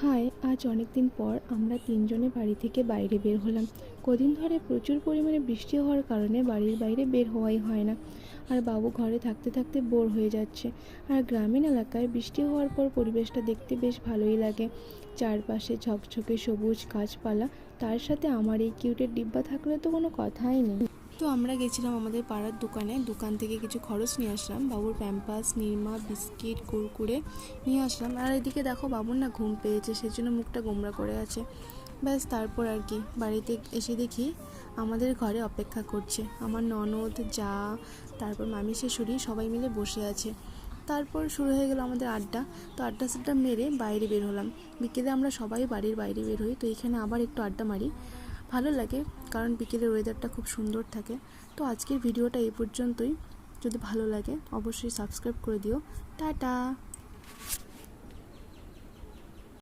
High, আজ অনেক দিন পর আমরা তিনজনে বাড়ি থেকে বাইরে বের হলাম। কদিন ধরে প্রচুর পরিমাণে বৃষ্টি হওয়ার কারণে বাড়ির বাইরে বের হওয়াই হয় না। আর বাবু ঘরে থাকতে থাকতে বোর হয়ে যাচ্ছে। আর গ্রামীণ এলাকায় বৃষ্টি হওয়ার পর পরিবেশটা দেখতে বেশ ভালোই লাগে। চারপাশে ঝকঝকে সবুজ গাছপালা, তার সাথে আমার এই কিউটের ডিব্বা থাকলে তো কোনো কথাই নেই। তো আমরা গেছিলাম আমাদের পাড়ার দোকান থেকে কিছু খরচ নিয়ে আসলাম। বাবুর প্যাম্পাস, নিরমা, বিস্কিট, কুরকুরে নিয়ে আসলাম। আর এদিকে দেখো, বাবুর না ঘুম পেয়েছে, সেজন্য মুখটা গোমড়া করে আছে। ব্যাস, তারপর আর কি, বাড়িতে এসে দেখি আমাদের ঘরে অপেক্ষা করছে আমার ননদ, যা, তারপর মামি শাশুড়ি, সবাই মিলে বসে আছে। তারপর শুরু হয়ে গেল আমাদের আড্ডা। তো আড্ডা সাড্ডা মেরে বাইরে বের হলাম। বিকেলে আমরা সবাই বাড়ির বাইরে বের হই, তো এখানে আবার একটু আড্ডা মারি। ভালো লাগে, কারণ বিকেলের ওয়েদারটা খুব সুন্দর থাকে। তো আজকের ভিডিওটা এই পর্যন্তই। যদি ভালো লাগে অবশ্যই সাবস্ক্রাইব করে দিও। টাটা।